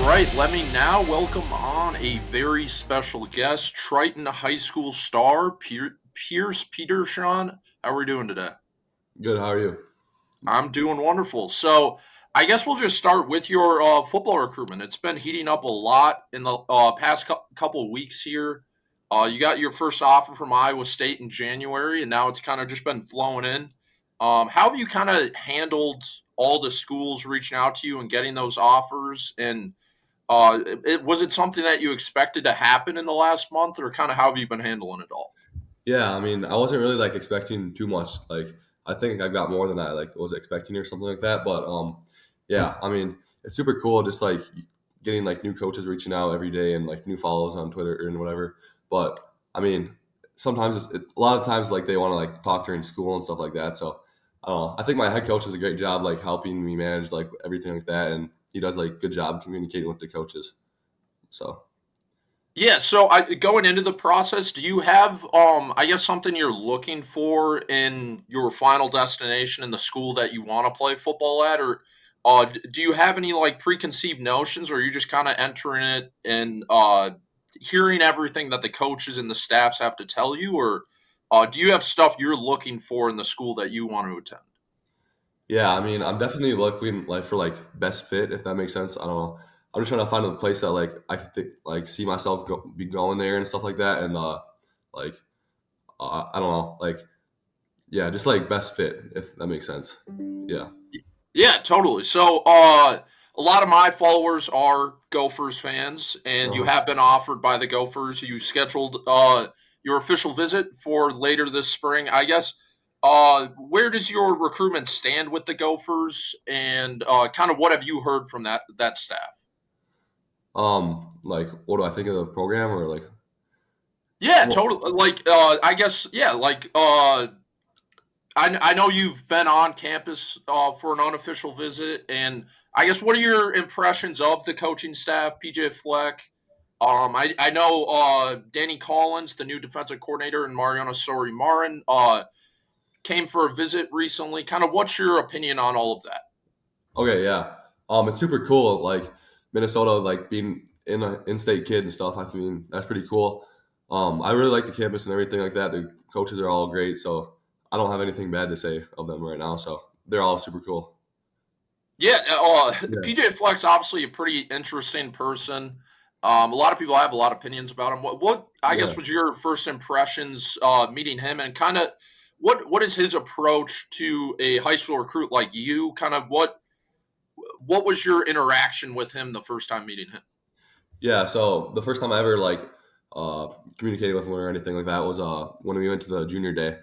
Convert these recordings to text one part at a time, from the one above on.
right, let me now welcome on a very special guest, Triton High School star, Pierce Petersohn. How are we doing today? Good. How are you? I'm doing wonderful. So, I guess we'll just start with your football recruitment. It's been heating up a lot in the past couple of weeks here. You got your first offer from Iowa State in January, and now it's kind of just been flowing in. How have you kind of handled all the schools reaching out to you and getting those offers? And was it something that you expected to happen in the last month, or kind of how have you been handling it all? Yeah, I mean, I wasn't really like expecting too much. Like, I think I got more than I like was expecting or something like that. But yeah, I mean, it's super cool just like getting like new coaches reaching out every day and like new follows on Twitter and whatever. But I mean, sometimes a lot of times like they want to like talk during school and stuff like that. So I don't know. I think my head coach does a great job like helping me manage like everything like that, and he does like good job communicating with the coaches. So. Yeah, so going into the process, do you have I guess something you're looking for in your final destination in the school that you want to play football at, or do you have any like preconceived notions, or are you just kind of entering it and hearing everything that the coaches and the staffs have to tell you, or do you have stuff you're looking for in the school that you want to attend? Yeah, I mean, I'm definitely looking like for like best fit, if that makes sense. I don't know. I'm just trying to find a place that like I could think, like see myself be going there and stuff like that, and like I don't know, like yeah, just like best fit, if that makes sense. Yeah. Yeah, totally. So, a lot of my followers are Gophers fans, and you Uh-huh. have been offered by the Gophers. You scheduled your official visit for later this spring. I guess, where does your recruitment stand with the Gophers, and kind of what have you heard from that staff? Like, what do I think of the program or like? Yeah, Well, totally. Like, I guess, yeah, like, I know you've been on campus for an unofficial visit, and I guess what are your impressions of the coaching staff, PJ Fleck? I know Danny Collins, the new defensive coordinator, and Mariano Sori Marin came for a visit recently. Kind of what's your opinion on all of that? okay, yeah. It's super cool. Like Minnesota, like being in a in-state kid and stuff. I mean, that's pretty cool. I really like the campus and everything like that. The coaches are all great, so I don't have anything bad to say of them right now. So they're all super cool. Yeah, Yeah, PJ Fleck's obviously a pretty interesting person. A lot of people have a lot of opinions about him. What I yeah, guess was your first impressions meeting him, and kind of what is his approach to a high school recruit like you? Kind of what was your interaction with him the first time meeting him? yeah. So the first time I ever like uh, communicated with him or anything like that was when we went to the junior day.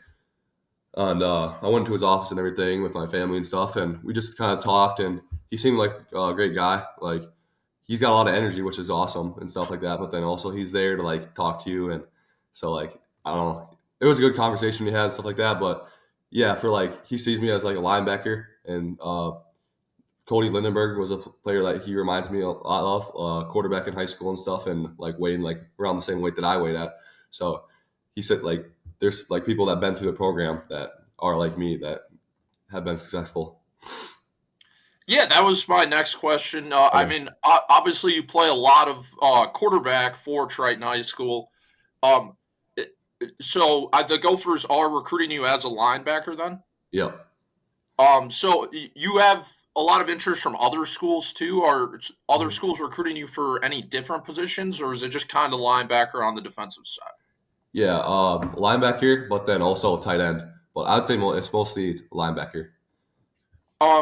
And I went to his office and everything with my family and stuff, and we just kind of talked. And he seemed like a great guy. Like he's got a lot of energy, which is awesome and stuff like that. But then also he's there to like talk to you, and so like I don't know, it was a good conversation we had and stuff like that. But yeah, for like he sees me as like a linebacker, and Cody Lindenberg was a player that he reminds me a lot of, quarterback in high school and stuff, and like weighing like around the same weight that I weighed at. So he said like there's like people that been through the program that are like me that have been successful. Yeah, that was my next question. I Okay. mean, obviously you play a lot of quarterback for Triton High School. Um, so the Gophers are recruiting you as a linebacker then? Yep. So you have a lot of interest from other schools too. Are other Mhm. schools recruiting you for any different positions, or is it just kind of linebacker on the defensive side? Yeah, linebacker, but then also tight end. But I'd say it's mostly linebacker.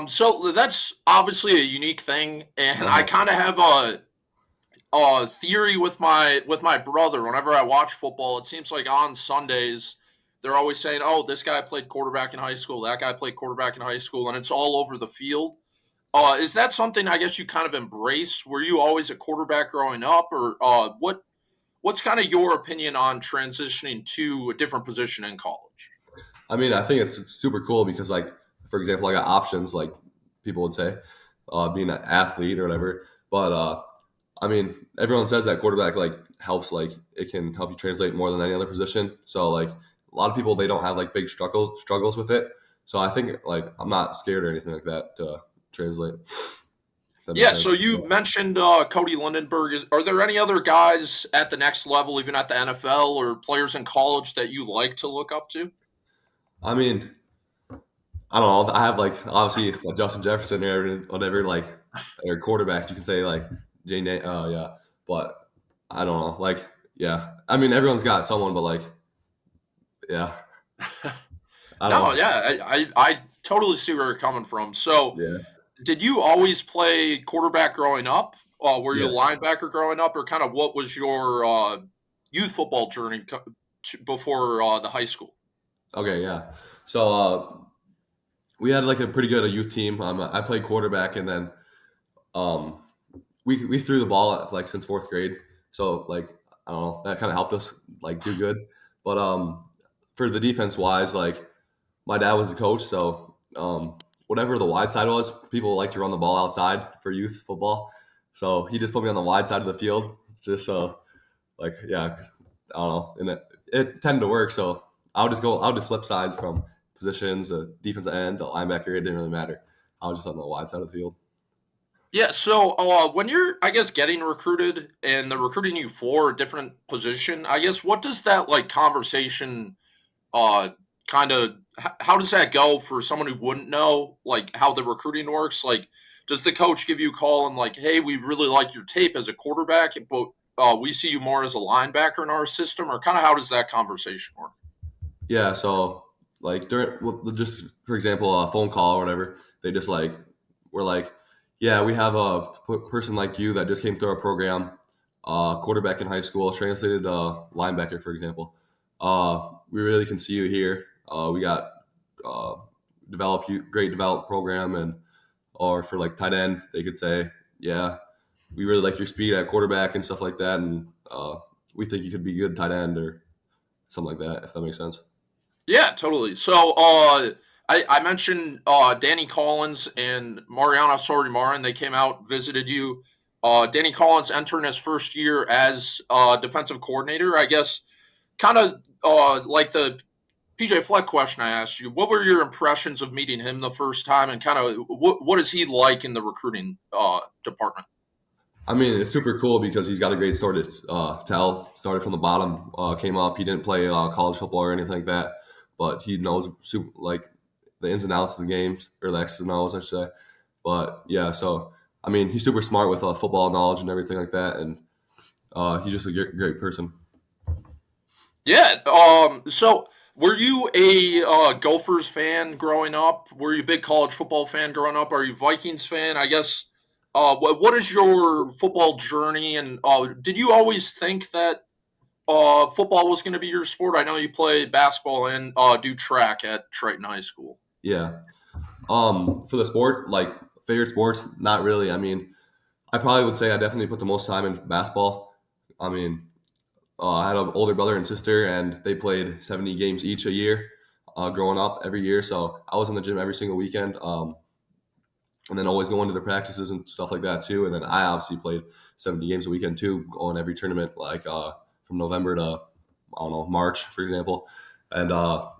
So that's obviously a unique thing, and I Uh-huh. kind of have a theory with my brother. Whenever I watch football, it seems like on Sundays they're always saying, "Oh, this guy played quarterback in high school. That guy played quarterback in high school," and it's all over the field. Is that something I guess you kind of embrace? Were you always a quarterback growing up, or what's kind of your opinion on transitioning to a different position in college? I mean, I think it's super cool because, like, for example, I got options, like people would say, being an athlete or whatever. But I mean, everyone says that quarterback like helps, like it can help you translate more than any other position. So like a lot of people they don't have like big struggles with it. So I think like I'm not scared or anything like that to translate. If That makes Yeah, sense. so you mentioned Cody Lindenberg. Are there any other guys at the next level, even at the NFL, or players in college that you like to look up to? I mean, I don't know. I have like obviously like Justin Jefferson or whatever, like or quarterback. You can say like yeah, but I don't know. Like, yeah, I mean, everyone's got someone, but like, yeah, I don't No, know. yeah, I totally see where you're coming from. So, Yeah, did you always play quarterback growing up? Were you a yeah. linebacker growing up, or kind of what was your youth football journey before the high school? Okay, yeah. So we had like a pretty good youth team. I played quarterback, and then um, we threw the ball like since fourth grade. So like I don't know, that kind of helped us like do good. But for the defense wise, like my dad was the coach, so whatever the wide side was, people like to run the ball outside for youth football. So he just put me on the wide side of the field, just like yeah, I don't know, and it tended to work. So I'll just flip sides from positions, defensive end, a linebacker. It didn't really matter. I was just on the wide side of the field. Yeah, so when you're, I guess, getting recruited and they're recruiting you for a different position, I guess, what does that like conversation uh kind of how does that go for someone who wouldn't know like how the recruiting works? Like, does the coach give you a call and like, hey, we really like your tape as a quarterback, but we see you more as a linebacker in our system, or kind of how does that conversation work? Yeah, so like during well, just for example, a phone call or whatever, they just like we're like, yeah, we have a person like you that just came through our program, quarterback in high school, translated linebacker, for example. We really can see you here. We got uh, great developed program, and or for like tight end, they could say, yeah, we really like your speed at quarterback and stuff like that, and we think you could be good tight end or something like that, if that makes sense. Yeah, totally. So, I mentioned Danny Collins and Mariana Sorimarin. They came out, visited you. Danny Collins entering his first year as defensive coordinator. I guess kind of like the PJ Fleck question I asked you. What were your impressions of meeting him the first time, and kind of what is he like in the recruiting department? I mean, it's super cool because he's got a great story to tell. Started from the bottom, came up. He didn't play college football or anything like that, but he knows like the ins and outs of the games, or the X's and O's, I should say. But yeah, so I mean, he's super smart with football knowledge and everything like that, and he's just a great person. Yeah. So, were you a Gophers fan growing up? Were you a big college football fan growing up? Are you a Vikings fan? I guess. What is your football journey? And did you always think that football was going to be your sport? I know you play basketball and do track at Triton High School. Yeah. For the sport, like favorite sports, not really. I mean, I probably would say I definitely put the most time in basketball. I mean, I had an older brother and sister, and they played 70 games each a year growing up every year. So I was in the gym every single weekend, and then always going to the practices and stuff like that too. And then I obviously played 70 games a weekend too, on every tournament, like from November to, I don't know, March, for example. And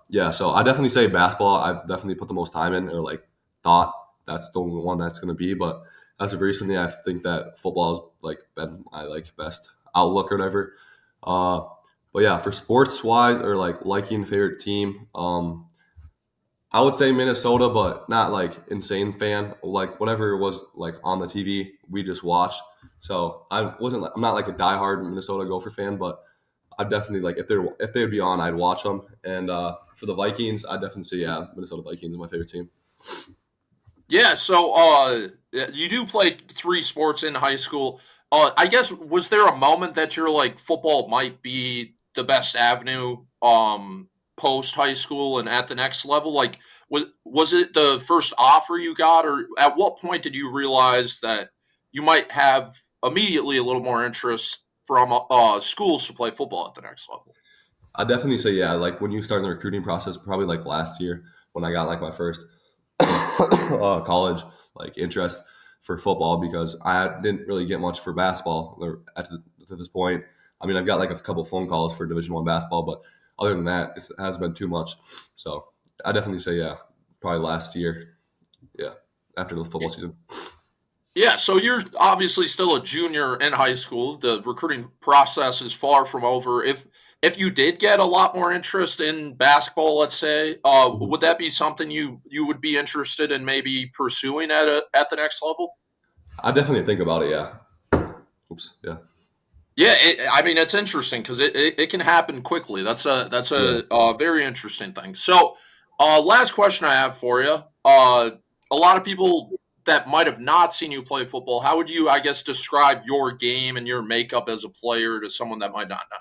yeah, so I definitely say basketball. I've definitely put the most time in, or like thought that's the only one that's going to be. But as of recently, I think that football has like been my like best outlook or whatever. Uh, but yeah, for sports wise or like liking favorite team, I would say Minnesota, but not like insane fan. Like whatever was like on the TV, we just watched. So I'm not like a diehard Minnesota Gopher fan, but I definitely like if they would be on, I'd watch them. And for the Vikings, I definitely say yeah, Minnesota Vikings is my favorite team. Yeah, so you do play three sports in high school. I guess was there a moment that you're like football might be the best avenue post high school and at the next level? Like was it the first offer you got, or at what point did you realize that you might have immediately a little more interest from schools to play football at the next level? I definitely say yeah. Like when you start in the recruiting process, probably like last year when I got like my first college like interest for football, because I didn't really get much for basketball to this point. I mean, I've got like a couple phone calls for Division One basketball, but other than that, it hasn't been too much. So I definitely say yeah, probably last year. Yeah, after the football season. Yeah, so you're obviously still a junior in high school. The recruiting process is far from over. If you did get a lot more interest in basketball, let's say, Mhm. would that be something you would be interested in maybe pursuing at the next level? I definitely think about it. Yeah. Oops. Yeah. Yeah, I mean it's interesting because it can happen quickly. That's Yeah. a very interesting thing. So, last question I have for you. A lot of people that might have not seen you play football, how would you, I guess, describe your game and your makeup as a player to someone that might not know?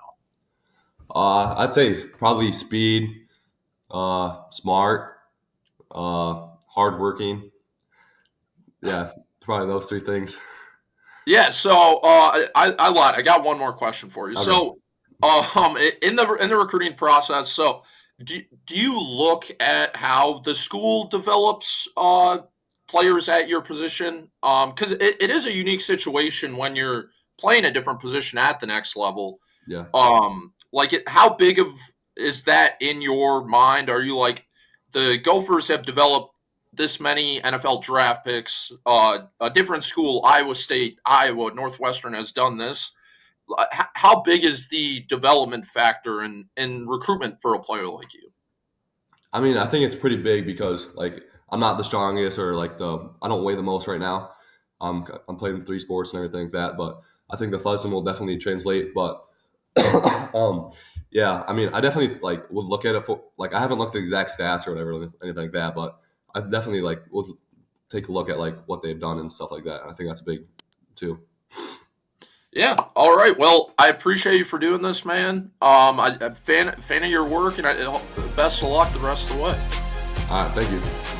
I'd say probably speed, smart, hardworking. Yeah, probably those three things. Yeah, so I lied. I got one more question for you. Okay. So, in the recruiting process, so do you look at how the school develops players at your position? Because it is a unique situation when you're playing a different position at the next level. Yeah. Like how big of is that in your mind? Are you like the Gophers have developed this many NFL draft picks? A different school, Iowa State, Iowa, Northwestern has done this. How big is the development factor in recruitment for a player like you? I mean, I think it's pretty big because like I'm not the strongest or like the I don't weigh the most right now. I'm playing three sports and everything like that, but I think the athleticism will definitely translate. But um, yeah, I mean, I definitely like would look at it for like I haven't looked at exact stats or whatever, anything like that, but I definitely like will take a look at like what they've done and stuff like that. I think that's big too. Yeah. All right. Well, I appreciate you for doing this, man. I'm fan of your work, and best of luck the rest of the way. All right, thank you.